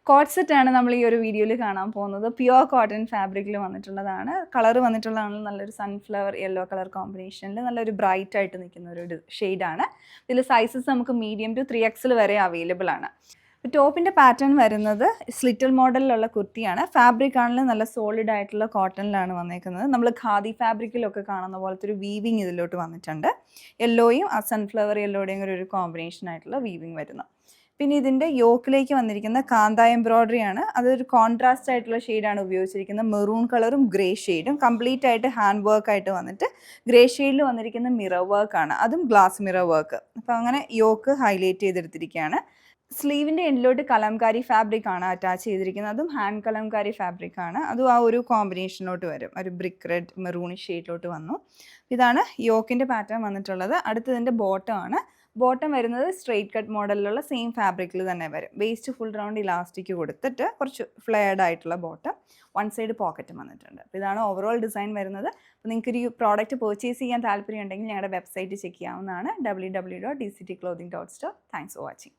Coat സെറ്റാണ് നമ്മൾ ഈ ഒരു വീഡിയോയിൽ കാണാൻ പോകുന്നത്. പ്യുവർ കോട്ടൺ ഫാബ്രിക്കിൽ വന്നിട്ടുള്ളതാണ്. കളർ വന്നിട്ടുള്ളതാണ് നല്ലൊരു സൺഫ്ലവർ യെല്ലോ കളർ കോമ്പിനേഷനിൽ നല്ലൊരു ബ്രൈറ്റ് ആയിട്ട് നിൽക്കുന്ന ഒരു ഷെയ്ഡാണ്. ഇതിൽ സൈസസ് നമുക്ക് മീഡിയം ടു 3XL വരെ അവൈലബിൾ ആണ്. ടോപ്പിൻ്റെ പാറ്റേൺ വരുന്നത് സ്ലിറ്റൽ മോഡലിലുള്ള കുർത്തിയാണ്. ഫാബ്രിക് ആണെങ്കിലും നല്ല സോളിഡ് ആയിട്ടുള്ള കോട്ടണിലാണ് വന്നേക്കുന്നത്. നമ്മൾ ഖാദി ഫാബ്രിക്കിലൊക്കെ കാണുന്ന പോലത്തെ ഒരു വീവിങ് ഇതിലോട്ട് വന്നിട്ടുണ്ട്. യെല്ലോയും ആ സൺഫ്ലവർ യെല്ലോയുടെയും ഒരു കോമ്പിനേഷൻ ആയിട്ടുള്ള വീവിങ് വരുന്നു. പിന്നെ ഇതിൻ്റെ യോക്കിലേക്ക് വന്നിരിക്കുന്ന കാന്ത എംബ്രോയ്ഡറി ആണ്. അതൊരു കോൺട്രാസ്റ്റ് ആയിട്ടുള്ള ഷെയ്ഡാണ് ഉപയോഗിച്ചിരിക്കുന്നത്. മെറൂൺ കളറും ഗ്രേ ഷെയ്ഡും കംപ്ലീറ്റ് ആയിട്ട് ഹാൻഡ് വർക്ക് ആയിട്ട് വന്നിട്ട് ഗ്രേ ഷെയ്ഡിൽ വന്നിരിക്കുന്ന മിറർ വർക്കാണ്, അതും ഗ്ലാസ് മിറർ വർക്ക്. അപ്പോൾ അങ്ങനെ യോക്ക് ഹൈലൈറ്റ് ചെയ്തെടുത്തിരിക്കുകയാണ്. സ്ലീവിൻ്റെ എൻഡിലോട്ട് കലംകാരി ഫാബ്രിക് ആണ് അറ്റാച്ച് ചെയ്തിരിക്കുന്നത്. അതും ഹാൻഡ് കലംകാരി ഫാബ്രിക് ആണ്. അതും ആ ഒരു കോമ്പിനേഷനിലോട്ട് വരും. ഒരു ബ്രിക്ക് റെഡ് മെറൂണിഷ് ഷെയ്ഡിലോട്ട് വന്നു. ഇതാണ് യോക്കിൻ്റെ പാറ്റേൺ വന്നിട്ടുള്ളത്. അടുത്തതിൻ്റെ ബോട്ടം ആണ്. ബോട്ടം വരുന്നത് സ്ട്രെയിറ്റ് കട്ട് മോഡലിലുള്ള സെയിം ഫാബ്രിക്കിൽ തന്നെ വരും. വേസ്റ്റ് ഫുൾ റൗണ്ട് ഇലാസ്റ്റിക് കൊടുത്തിട്ട് കുറച്ച് ഫ്ലെയർഡ് ആയിട്ടുള്ള ബോട്ടം, വൺ സൈഡ് പോക്കറ്റും വന്നിട്ടുണ്ട്. അപ്പോൾ ഇതാണ് ഓവറോൾ ഡിസൈൻ വരുന്നത്. അപ്പോൾ നിങ്ങൾക്ക് ഒരു പ്രോഡക്റ്റ് പർച്ചേസ് ചെയ്യാൻ താല്പര്യം ഉണ്ടെങ്കിൽ ഞങ്ങളുടെ വെബ്സൈറ്റ് ചെക്ക് ചെയ്യാവുന്നതാണ്, www.dctclothing.store. Thanks for watching.